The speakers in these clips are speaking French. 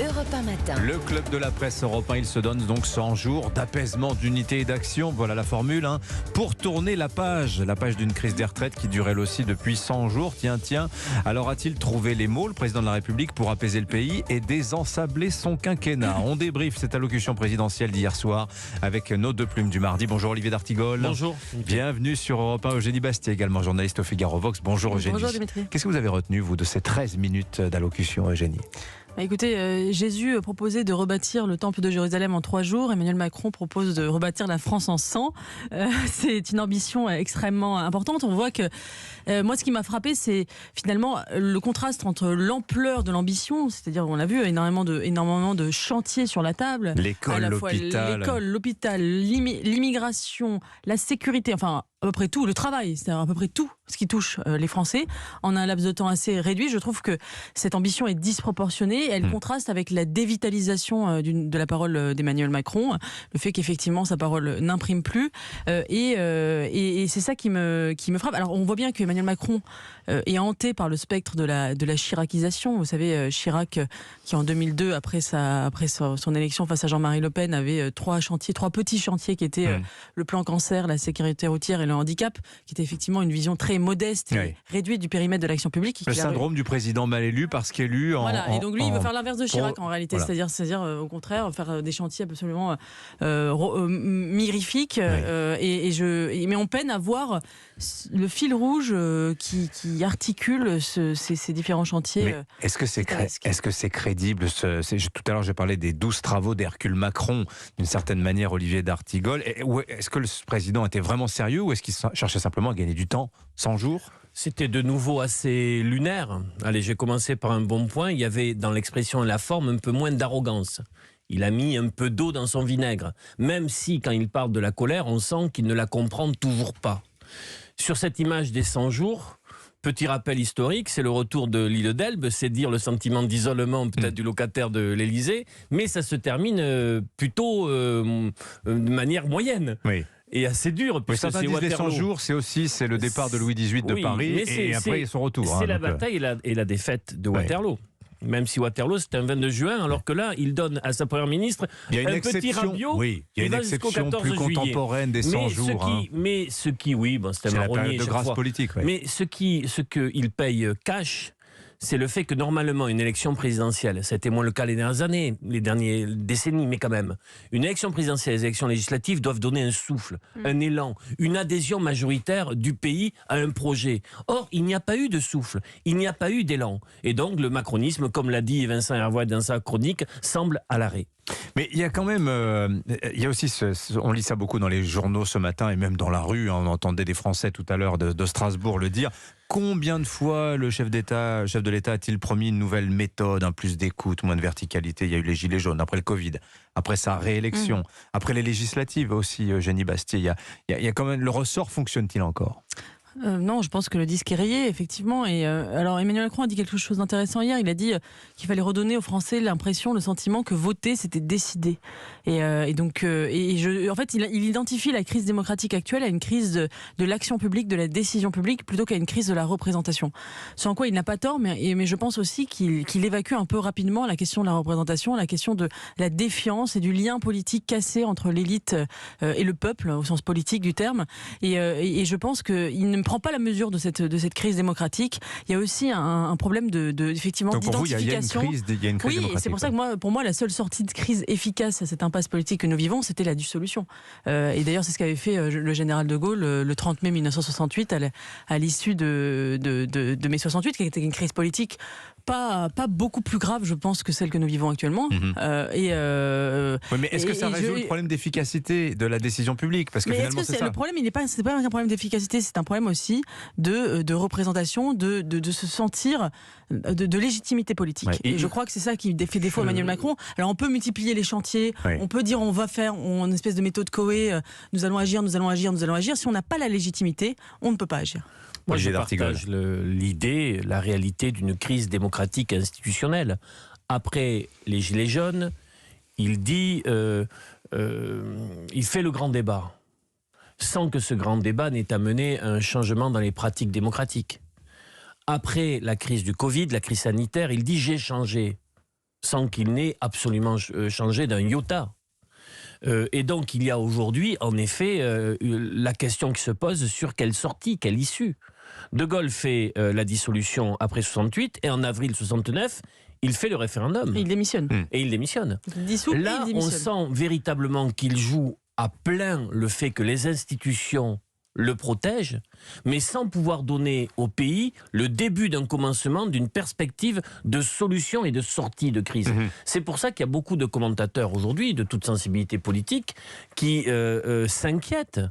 Europe 1 Matin. Le club de la presse Europe 1, il se donne donc 100 jours d'apaisement, d'unité et d'action. Voilà la formule, pour tourner la page d'une crise des retraites qui dure elle aussi depuis 100 jours. Tiens. Alors a-t-il trouvé les mots, le président de la République, pour apaiser le pays et désensabler son quinquennat? On débriefe cette allocution présidentielle d'hier soir avec nos deux plumes du mardi. Bonjour Olivier d'Artigol. Bonjour. Bienvenue sur Europe 1. Eugénie Bastier, également journaliste au Figaro Vox. Bonjour Eugénie. Bonjour Dimitri. Qu'est-ce que vous avez retenu, vous, de ces 13 minutes d'allocution, Eugénie? Écoutez, Jésus proposait de rebâtir le temple de Jérusalem en 3 jours. Emmanuel Macron propose de rebâtir la France en 100. C'est une ambition extrêmement importante. On voit que moi, ce qui m'a frappé, c'est finalement le contraste entre l'ampleur de l'ambition, c'est-à-dire on l'a vu, énormément de chantiers sur la table. L'école, l'hôpital, l'immigration, la sécurité, enfin à peu près tout, le travail, c'est-à-dire à peu près tout ce qui touche les Français en un laps de temps assez réduit. Je trouve que cette ambition est disproportionnée. Elle contraste avec la dévitalisation de la parole d'Emmanuel Macron, le fait qu'effectivement sa parole n'imprime plus. Et c'est ça qui me frappe. Alors on voit bien qu'Emmanuel Macron est hanté par le spectre de la chiracisation. Vous savez, Chirac, qui en 2002, après son élection face à Jean-Marie Le Pen, avait 3 petits chantiers qui étaient le plan cancer, la sécurité routière et le handicap, qui était effectivement une vision très modeste et réduite du périmètre de l'action publique. Le syndrome du président mal élu parce qu'élu en... Voilà, et donc lui, il veut faire l'inverse de Chirac en réalité, voilà. c'est-à-dire au contraire, faire des chantiers absolument mirifiques. Mais on peine à voir le fil rouge qui articule ces différents chantiers. Est-ce que c'est crédible tout à l'heure, j'ai parlé des 12 travaux d'Hercule Macron, d'une certaine manière, Olivier d'Artigol. Est-ce que le président était vraiment sérieux ou est-ce qu'il cherchait simplement à gagner du temps, 100 jours? C'était de nouveau assez lunaire. Allez, j'ai commencé par un bon point. Il y avait dans l'expression et la forme un peu moins d'arrogance. Il a mis un peu d'eau dans son vinaigre. Même si, quand il parle de la colère, on sent qu'il ne la comprend toujours pas. Sur cette image des 100 jours... Petit rappel historique, c'est le retour de l'île d'Elbe, c'est dire le sentiment d'isolement peut-être du locataire de l'Élysée, mais ça se termine plutôt de manière moyenne. Oui. Et assez dur. Certains disent les 100 jours, c'est le départ de Louis XVIII de Paris et après son retour. C'est la bataille et la défaite de Waterloo. Même si Waterloo, c'était un 22 juin, alors que là, il donne à sa première ministre petit Rabiot. Oui, il y a une exception plus contemporaine des 100 jours. Mais ce qui, c'est un marronnier de grâce politique. Oui. Mais ce qu'il paye cash, c'est le fait que normalement une élection présidentielle, ça a été moins le cas les dernières années, les dernières décennies, mais quand même, une élection présidentielle, les élections législatives doivent donner un souffle, un élan, une adhésion majoritaire du pays à un projet. Or, il n'y a pas eu de souffle, il n'y a pas eu d'élan. Et donc, le macronisme, comme l'a dit Vincent Hervois dans sa chronique, semble à l'arrêt. Mais il y a quand même, il y a aussi, on lit ça beaucoup dans les journaux ce matin et même dans la rue, on entendait des Français tout à l'heure de Strasbourg le dire. Combien de fois le chef de l'État a-t-il promis une nouvelle méthode, plus d'écoute, moins de verticalité? Il y a eu les gilets jaunes, après le Covid, après sa réélection, après les législatives aussi, Eugénie Bastier. Il y a quand même, le ressort fonctionne-t-il encore? Non, je pense que le disque est rayé, effectivement. Et alors, Emmanuel Macron a dit quelque chose d'intéressant hier. Il a dit qu'il fallait redonner aux Français l'impression, le sentiment que voter, c'était décider. En fait, il identifie la crise démocratique actuelle à une crise de l'action publique, de la décision publique, plutôt qu'à une crise de la représentation. Ce en quoi il n'a pas tort, mais je pense aussi qu'il évacue un peu rapidement la question de la représentation, la question de la défiance et du lien politique cassé entre l'élite et le peuple, au sens politique du terme. Et je pense qu'il ne prend pas la mesure de cette crise démocratique. Il y a aussi un problème effectivement donc pour d'identification. Vous, il y a une crise démocratique. C'est pour ça que pour moi, la seule sortie de crise efficace à cette impasse politique que nous vivons, c'était la dissolution. Et d'ailleurs, c'est ce qu'avait fait le général de Gaulle le 30 mai 1968, à l'issue de mai 68, qui était une crise politique pas beaucoup plus grave, je pense, que celle que nous vivons actuellement. Oui, mais est-ce que ça résout le problème d'efficacité de la décision publique? Parce que finalement, c'est ça. Le problème, c'est pas un problème d'efficacité, c'est un problème aussi de représentation, de se sentir de légitimité politique. Et je crois que c'est ça qui fait défaut à Emmanuel Macron. Alors on peut multiplier les chantiers, on peut dire on va faire une espèce de méthode Coué, nous allons agir. Si on n'a pas la légitimité, on ne peut pas agir. Moi, je partage l'idée, la réalité d'une crise démocratique institutionnelle. Après les Gilets jaunes, il dit, il fait le grand débat, sans que ce grand débat n'ait amené un changement dans les pratiques démocratiques. Après la crise du Covid, la crise sanitaire, il dit j'ai changé. sans qu'il n'ait absolument changé d'un iota. Et donc il y a aujourd'hui en effet la question qui se pose sur quelle sortie, quelle issue. De Gaulle fait la dissolution après 68 et en avril 69 il fait le référendum. Et il démissionne. Et il démissionne. Là, on sent véritablement qu'il joue à plein le fait que les institutions le protègent, mais sans pouvoir donner au pays le début d'un commencement, d'une perspective de solution et de sortie de crise. C'est pour ça qu'il y a beaucoup de commentateurs aujourd'hui, de toute sensibilité politique, qui s'inquiètent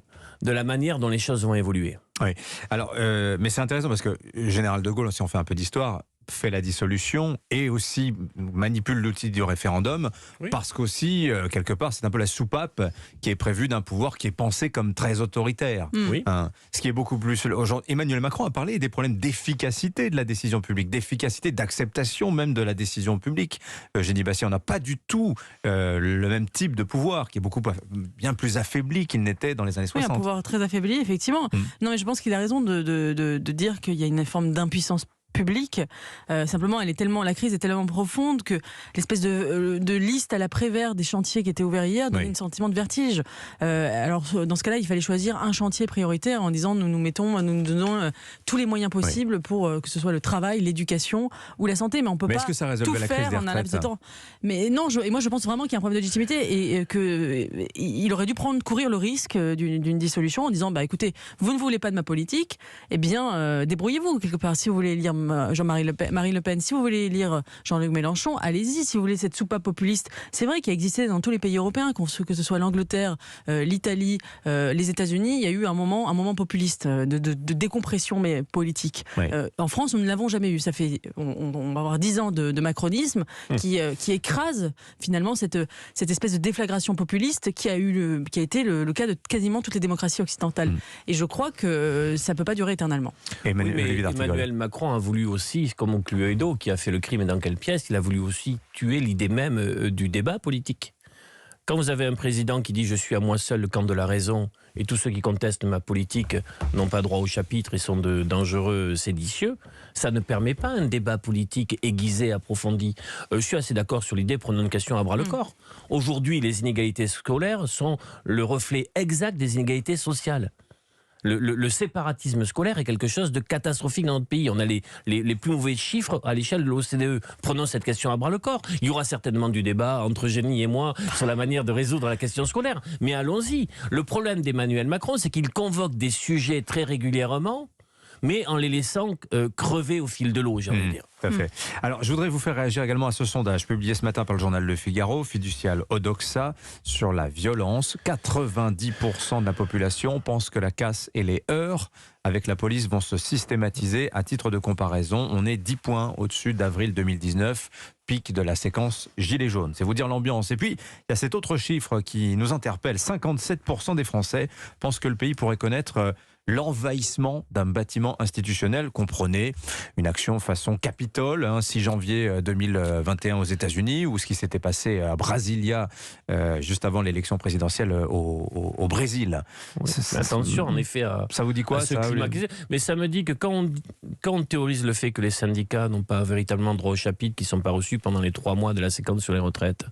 de la manière dont les choses vont évoluer. Oui. Alors, mais c'est intéressant parce que Général de Gaulle, si on fait un peu d'histoire, fait la dissolution et aussi manipule l'outil du référendum, parce qu'aussi, quelque part, c'est un peu la soupape qui est prévue d'un pouvoir qui est pensé comme très autoritaire. Ce qui est beaucoup plus... Emmanuel Macron a parlé des problèmes d'efficacité de la décision publique, d'efficacité, d'acceptation même de la décision publique. Eugénie Bastier, on n'a pas du tout le même type de pouvoir, qui est bien plus affaibli qu'il n'était dans les années 60. Oui, un pouvoir très affaibli, effectivement. Non, mais je pense qu'il a raison de dire qu'il y a une forme d'impuissance publique. Simplement, la crise est tellement profonde que l'espèce de liste à la Prévert des chantiers qui étaient ouverts hier donnait un sentiment de vertige. Alors, dans ce cas-là, il fallait choisir un chantier prioritaire en disant nous nous donnons tous les moyens possibles pour que ce soit le travail, l'éducation ou la santé, mais on peut pas que ça tout la faire en un laps de temps. Mais non, et moi je pense vraiment qu'il y a un problème de légitimité et qu'il aurait dû courir le risque d'une dissolution en disant écoutez, vous ne voulez pas de ma politique, eh bien débrouillez-vous quelque part. Si vous voulez lire Marine Le Pen, si vous voulez lire Jean-Luc Mélenchon, allez-y. Si vous voulez cette soupape populiste, c'est vrai qu'il a existé dans tous les pays européens, que ce soit l'Angleterre, l'Italie, les États-Unis, il y a eu un moment populiste de décompression mais politique. En France, nous ne l'avons jamais eu. Ça fait, on va avoir 10 ans de macronisme qui écrase finalement cette espèce de déflagration populiste qui a été le cas de quasiment toutes les démocraties occidentales. Et je crois que ça ne peut pas durer éternellement. Emmanuel Macron a voulu aussi, comme Cluedo qui a fait le crime et dans quelle pièce, il a voulu aussi tuer l'idée même du débat politique. Quand vous avez un président qui dit « je suis à moi seul le camp de la raison et tous ceux qui contestent ma politique n'ont pas droit au chapitre et sont de dangereux séditieux », ça ne permet pas un débat politique aiguisé, approfondi. Je suis assez d'accord sur l'idée, prenons une question à bras-le-corps. Aujourd'hui, les inégalités scolaires sont le reflet exact des inégalités sociales. Le séparatisme scolaire est quelque chose de catastrophique dans notre pays. On a les plus mauvais chiffres à l'échelle de l'OCDE. Prenons cette question à bras-le-corps. Il y aura certainement du débat entre Eugénie et moi sur la manière de résoudre la question scolaire. Mais allons-y. Le problème d'Emmanuel Macron, c'est qu'il convoque des sujets très régulièrement, mais en les laissant crever au fil de l'eau, j'ai envie de dire. Tout à fait. Alors, je voudrais vous faire réagir également à ce sondage publié ce matin par le journal Le Figaro, fiducial Odoxa, sur la violence. 90% de la population pense que la casse et les heurts avec la police vont se systématiser. À titre de comparaison, on est 10 points au-dessus d'avril 2019, pic de la séquence Gilets jaunes. C'est vous dire l'ambiance. Et puis, il y a cet autre chiffre qui nous interpelle. 57% des Français pensent que le pays pourrait connaître l'envahissement d'un bâtiment institutionnel. Comprenez une action façon Capitole, 6 janvier 2021 aux États-Unis, ou ce qui s'était passé à Brasilia juste avant l'élection présidentielle au Brésil. Attention, en effet, ça vous dit quoi ça, mais ça me dit que quand on théorise le fait que les syndicats n'ont pas véritablement droit au chapitre, qui ne sont pas reçus pendant les 3 mois de la séquence sur les retraites,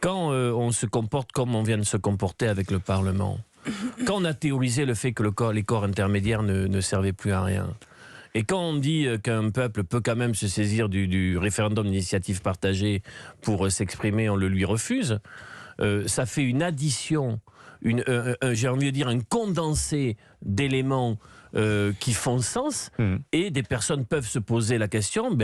quand on se comporte comme on vient de se comporter avec le Parlement, quand on a théorisé le fait que les corps intermédiaires ne servaient plus à rien, et quand on dit qu'un peuple peut quand même se saisir du référendum d'initiative partagée pour s'exprimer, on le lui refuse, ça fait une addition, j'ai envie de dire un condensé d'éléments qui font sens, et des personnes peuvent se poser la question,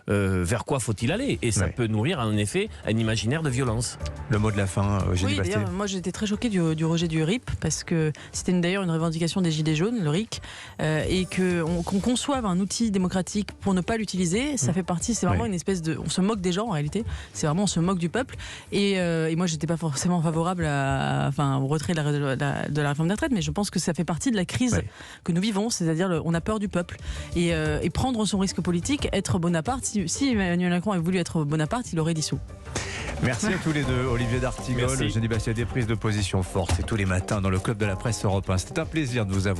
vers quoi faut-il aller? Et ça peut nourrir en effet un imaginaire de violence. Le mot de la fin, Eugénie Bastier. D'ailleurs, moi j'étais très choquée du rejet du RIP, parce que c'était d'ailleurs une revendication des Gilets jaunes, le RIC, et qu'on conçoive un outil démocratique pour ne pas l'utiliser, ça fait partie, c'est vraiment une espèce de... On se moque des gens en réalité, c'est vraiment on se moque du peuple, et moi j'étais pas forcément favorable au retrait de la réforme des retraites, mais je pense que ça fait partie de la crise que nous vivons, c'est-à-dire on a peur du peuple, et prendre son risque politique, être Bonaparte. Si Emmanuel Macron avait voulu être Bonaparte, il aurait dissous. Merci à tous les deux, Olivier d'Artigol, Eugénie Bastier, des prises de position fortes, et tous les matins dans le Club de la Presse Europe 1. C'était un plaisir de vous avoir.